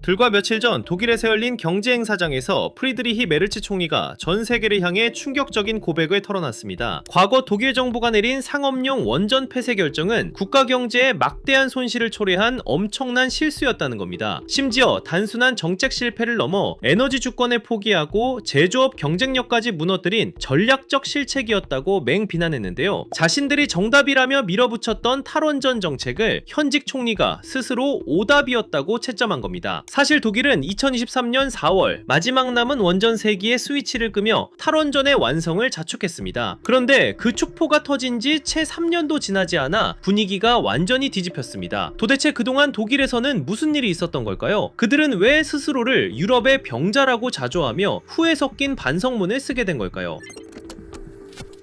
불과 며칠 전 독일에서 열린 경제행사장에서 프리드리히 메르츠 총리가 전 세계를 향해 충격적인 고백을 털어놨습니다. 과거 독일 정부가 내린 상업용 원전 폐쇄 결정은 국가 경제에 막대한 손실을 초래한 엄청난 실수였다는 겁니다. 심지어 단순한 정책 실패를 넘어 에너지 주권을 포기하고 제조업 경쟁력까지 무너뜨린 전략적 실책이었다고 맹비난했는데요. 자신들이 정답이라며 밀어붙였던 탈원전 정책을 현직 총리가 스스로 오답이었다고 채점한 겁니다. 사실 독일은 2023년 4월 마지막 남은 원전 3기의 스위치를 끄며 탈원전의 완성을 자축했습니다. 그런데 그 축포가 터진 지 채 3년도 지나지 않아 분위기가 완전히 뒤집혔습니다. 도대체 그동안 독일에서는 무슨 일이 있었던 걸까요? 그들은 왜 스스로를 유럽의 병자라고 자조하며 후에 섞인 반성문을 쓰게 된 걸까요?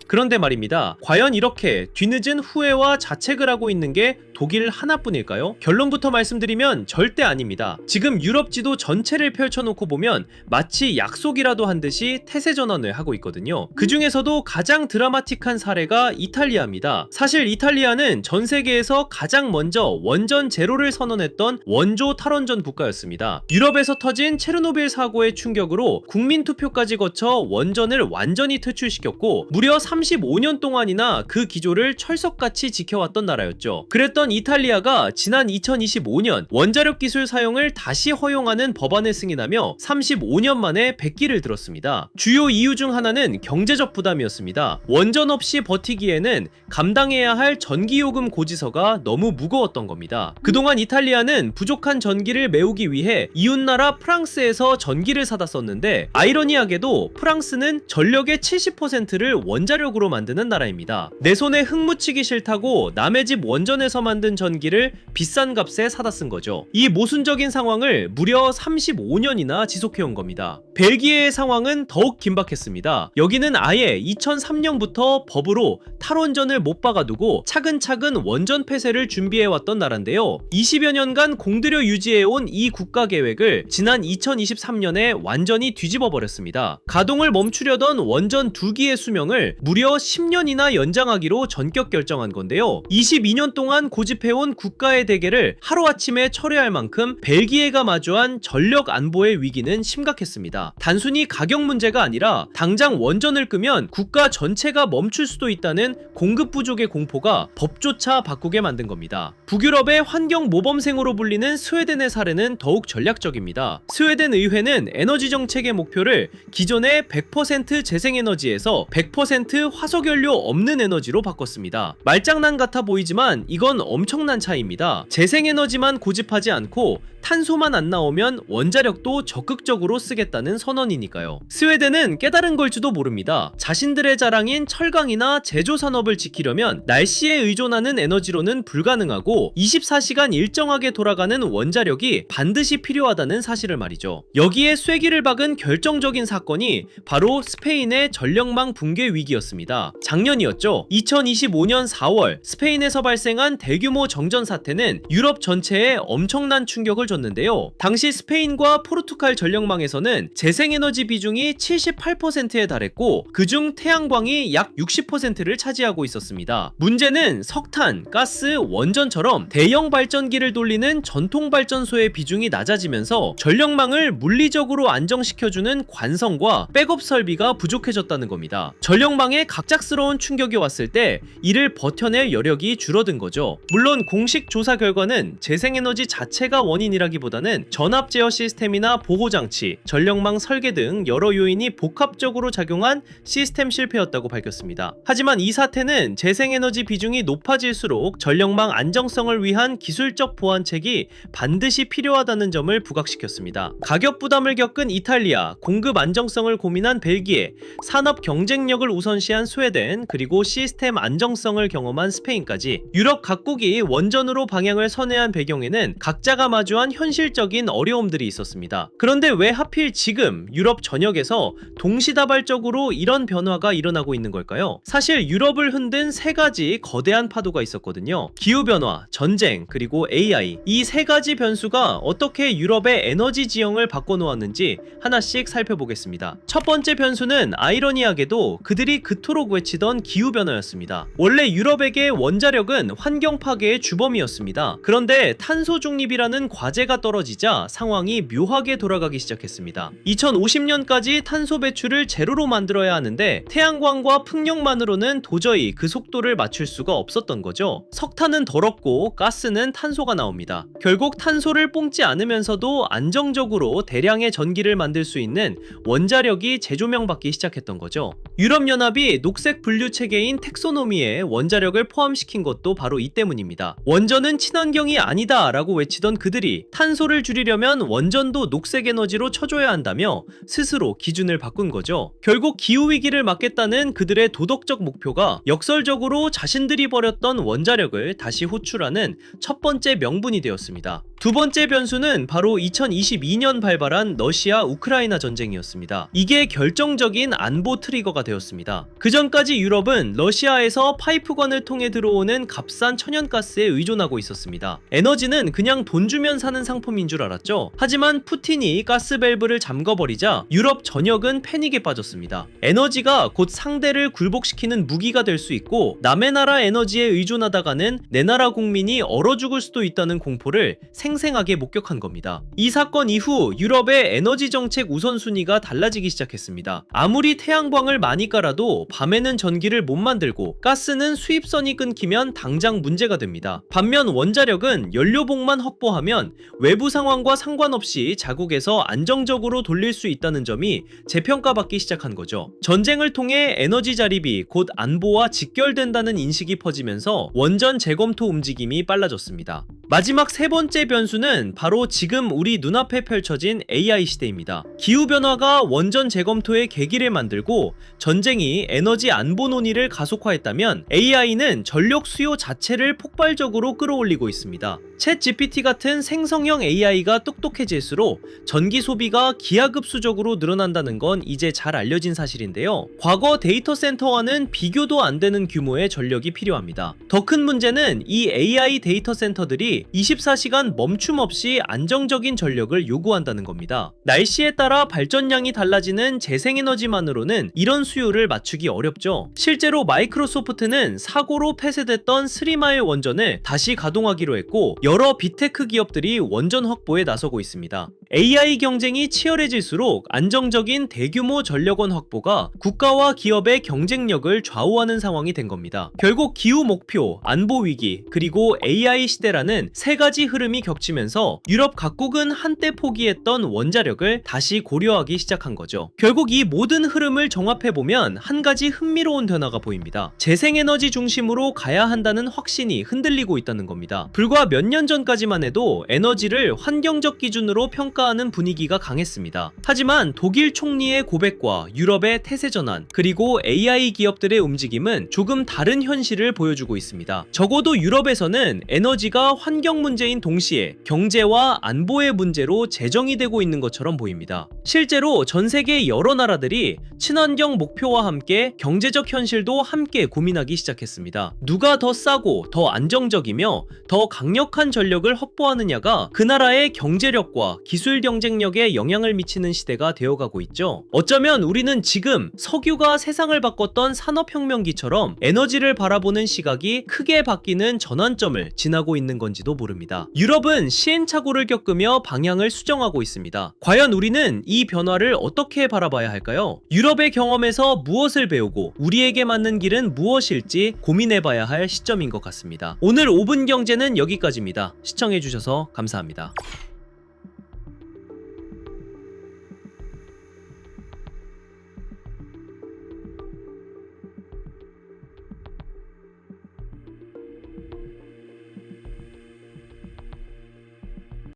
그런데 말입니다. 과연 이렇게 뒤늦은 후회와 자책을 하고 있는 게 독일 하나뿐일까요? 결론부터 말씀드리면 절대 아닙니다. 지금 유럽 지도 전체를 펼쳐놓고 보면 마치 약속이라도 한 듯이 태세전환을 하고 있거든요. 그 중에서도 가장 드라마틱한 사례가 이탈리아입니다. 사실 이탈리아는 전 세계에서 가장 먼저 원전 제로를 선언했던 원조 탈원전 국가였습니다. 유럽에서 터진 체르노빌 사고의 충격으로 국민투표까지 거쳐 원전을 완전히 퇴출시켰고 무려 35년 동안이나 그 기조를 철석같이 지켜왔던 나라였죠. 그랬던 이탈리아가 지난 2025년 원자력 기술 사용을 다시 허용하는 법안을 승인하며 35년 만에 백기를 들었습니다. 주요 이유 중 하나는 경제적 부담이었습니다. 원전 없이 버티기에는 감당해야 할 전기요금 고지서가 너무 무거웠던 겁니다. 그동안 이탈리아는 부족한 전기를 메우기 위해 이웃나라 프랑스에서 전기를 사다 썼는데 아이러니하게도 프랑스는 전력의 70%를 원자력으로 만드는 나라입니다. 내 손에 흙 묻히기 싫다고 남의 집 원전에서 만든 전기를 비싼 값에 사다 쓴 거죠. 이 모순적인 상황을 무려 35년이나 지속해온 겁니다. 벨기에의 상황은 더욱 긴박했습니다. 여기는 아예 2003년부터 법으로 탈원전을 못 박아두고 차근차근 원전 폐쇄를 준비해왔던 나라인데요. 20여 년간 공들여 유지해온 이 국가 계획을 지난 2023년에 완전히 뒤집어 버렸습니다. 가동을 멈추려던 원전 2기의 수명을 무려 10년이나 연장하기로 전격 결정한 건데요. 22년 동안 고집해온 국가의 대계를 하루아침에 철회할 만큼 벨기에가 마주한 전력 안보의 위기는 심각했습니다. 단순히 가격 문제가 아니라 당장 원전을 끄면 국가 전체가 멈출 수도 있다는 공급 부족의 공포가 법조차 바꾸게 만든 겁니다. 북유럽의 환경 모범생으로 불리는 스웨덴의 사례는 더욱 전략적입니다. 스웨덴 의회는 에너지 정책의 목표를 기존의 100% 재생에너지에서 100% 화석연료 없는 에너지로 바꿨습니다. 말장난 같아 보이지만 이건 엄청난 차이입니다. 재생에너지만 고집하지 않고 탄소만 안 나오면 원자력도 적극적으로 쓰겠다는 선언이니까요. 스웨덴은 깨달은 걸지도 모릅니다. 자신들의 자랑인 철강이나 제조산업을 지키려면 날씨에 의존하는 에너지로는 불가능하고 24시간 일정하게 돌아가는 원자력이 반드시 필요하다는 사실을 말이죠. 여기에 쐐기를 박은 결정적인 사건이 바로 스페인의 전력망 붕괴 위기였습니다. 작년이었죠. 2025년 4월 스페인에서 발생한 대규모 정전 사태는 유럽 전체에 엄청난 충격을 줬는데요. 당시 스페인과 포르투갈 전력망에서는 재생에너지 비중이 78%에 달했고 그중 태양광이 약 60%를 차지하고 있었습니다. 문제는 석탄, 가스, 원전처럼 대형 발전기를 돌리는 전통 발전소의 비중이 낮아지면서 전력망을 물리적으로 안정시켜주는 관성과 백업 설비가 부족해졌다는 겁니다. 전력망에 갑작스러운 충격이 왔을 때 이를 버텨낼 여력이 줄어든 거죠. 물론 공식 조사 결과는 재생에너지 자체가 원인이라기보다는 전압 제어 시스템이나 보호장치, 전력망 설계 등 여러 요인이 복합적으로 작용한 시스템 실패였다고 밝혔습니다. 하지만 이 사태는 재생에너지 비중이 높아질수록 전력망 안정성을 위한 기술적 보완책이 반드시 필요하다는 점을 부각시켰습니다. 가격 부담을 겪은 이탈리아, 공급 안정성을 고민한 벨기에, 산업 경쟁력을 우선시한 스웨덴, 그리고 시스템 안정성을 경험한 스페인까지 유럽 각국이 원전으로 방향을 선회한 배경에는 각자가 마주한 현실적인 어려움들이 있었습니다. 그런데 왜 하필 지금 유럽 전역에서 동시다발적으로 이런 변화가 일어나고 있는 걸까요? 사실 유럽을 흔든 세 가지 거대한 파도가 있었거든요. 기후변화, 전쟁, 그리고 AI. 이 세 가지 변수가 어떻게 유럽의 에너지 지형을 바꿔놓았는지 하나씩 살펴보겠습니다. 첫 번째 변수는 아이러니하게도 그들이 그토록 외치던 기후변화였습니다. 원래 유럽에게 원자력은 환경 파괴 유일하게 주범이었습니다. 그런데 탄소 중립이라는 과제가 떨어지자 상황이 묘하게 돌아가기 시작했습니다. 2050년까지 탄소 배출을 제로로 만들어야 하는데 태양광과 풍력만으로는 도저히 그 속도를 맞출 수가 없었던 거죠. 석탄은 더럽고 가스는 탄소가 나옵니다. 결국 탄소를 뿜지 않으면서도 안정적으로 대량의 전기를 만들 수 있는 원자력이 재조명받기 시작했던 거죠. 유럽연합이 녹색 분류 체계인 텍소노미에 원자력을 포함시킨 것도 바로 이 때문입니다. 원전은 친환경이 아니다 라고 외치던 그들이 탄소를 줄이려면 원전도 녹색 에너지로 쳐줘야 한다며 스스로 기준을 바꾼 거죠. 결국 기후위기를 막겠다는 그들의 도덕적 목표가 역설적으로 자신들이 버렸던 원자력을 다시 호출하는 첫 번째 명분이 되었습니다. 두 번째 변수는 바로 2022년 발발한 러시아 우크라이나 전쟁이었습니다. 이게 결정적인 안보 트리거가 되었습니다. 그 전까지 유럽은 러시아에서 파이프관을 통해 들어오는 값싼 천연가스에 의존하고 있었습니다. 에너지는 그냥 돈 주면 사는 상품인 줄 알았죠. 하지만 푸틴이 가스 밸브를 잠궈버리자 유럽 전역은 패닉에 빠졌습니다. 에너지가 곧 상대를 굴복시키는 무기가 될 수 있고 남의 나라 에너지에 의존하다가는 내 나라 국민이 얼어 죽을 수도 있다는 공포를 생생하게 목격한 겁니다. 이 사건 이후 유럽의 에너지 정책 우선순위가 달라지기 시작했습니다. 아무리 태양광을 많이 깔아도 밤에는 전기를 못 만들고 가스는 수입선이 끊기면 당장 문제가 됩니다. 반면 원자력은 연료봉만 확보하면 외부 상황과 상관없이 자국에서 안정적으로 돌릴 수 있다는 점이 재평가받기 시작한 거죠. 전쟁을 통해 에너지 자립이 곧 안보와 직결된다는 인식이 퍼지면서 원전 재검토 움직임이 빨라졌습니다. 마지막 세 번째 변수는 바로 지금 우리 눈앞에 펼쳐진 AI 시대입니다. 기후변화가 원전 재검토의 계기를 만들고 전쟁이 에너지 안보 논의를 가속화했다면 AI는 전력 수요 자체를 폭발적으로 끌어올리고 있습니다. 챗 GPT 같은 생성형 AI가 똑똑해질수록 전기 소비가 기하급수적으로 늘어난다는 건 이제 잘 알려진 사실인데요. 과거 데이터 센터와는 비교도 안 되는 규모의 전력이 필요합니다. 더 큰 문제는 이 AI 데이터 센터들이 24시간 멈춤 없이 안정적인 전력을 요구한다는 겁니다. 날씨에 따라 발전량이 달라지는 재생에너지만으로는 이런 수요를 맞추기 어렵죠. 실제로 마이크로소프트는 사고로 폐쇄됐던 3마일 원전을 다시 가동하기로 했고 여러 빅테크 기업들이 원전 확보에 나서고 있습니다. AI 경쟁이 치열해질수록 안정적인 대규모 전력원 확보가 국가와 기업의 경쟁력을 좌우하는 상황이 된 겁니다. 결국 기후 목표, 안보 위기, 그리고 AI 시대라는 세 가지 흐름이 겹치면서 유럽 각국은 한때 포기했던 원자력을 다시 고려하기 시작한 거죠. 결국 이 모든 흐름을 종합해보면 한 가지 흥미로운 변화가 보입니다. 재생에너지 중심으로 가야 한다는 확신이 흔들리고 있다는 겁니다. 불과 몇 년 전까지만 해도 에너지를 환경적 기준으로 평가하는 분위기가 강했습니다. 하지만 독일 총리의 고백과 유럽의 태세 전환, 그리고 AI 기업들의 움직임은 조금 다른 현실을 보여주고 있습니다. 적어도 유럽에서는 에너지가 환경 문제인 동시에 경제와 안보의 문제로 재정이 되고 있는 것처럼 보입니다. 실제로 전 세계 여러 나라들이 친환경 목표와 함께 경제적 현실도 함께 고민하기 시작했습니다. 누가 더 싸고 더 안정적이며 더 강력한 전력을 확보하느냐가 그 나라의 경제력과 기술 경쟁력에 영향을 미치는 시대가 되어가고 있죠. 어쩌면 우리는 지금 석유가 세상을 바꿨던 산업혁명기처럼 에너지를 바라보는 시각이 크게 바뀌는 전환점을 지나고 있는 건지도 모릅니다. 유럽은 시행착오를 겪으며 방향을 수정하고 있습니다. 과연 우리는 이 변화를 어떻게 바라봐야 할까요? 유럽의 경험에서 무엇을 배우고 우리에게 맞는 길은 무엇일지 고민해봐야 할 시점인 것 같습니다. 오늘 5분 경제는 여기까지입니다. 시청해주셔서 감사합니다.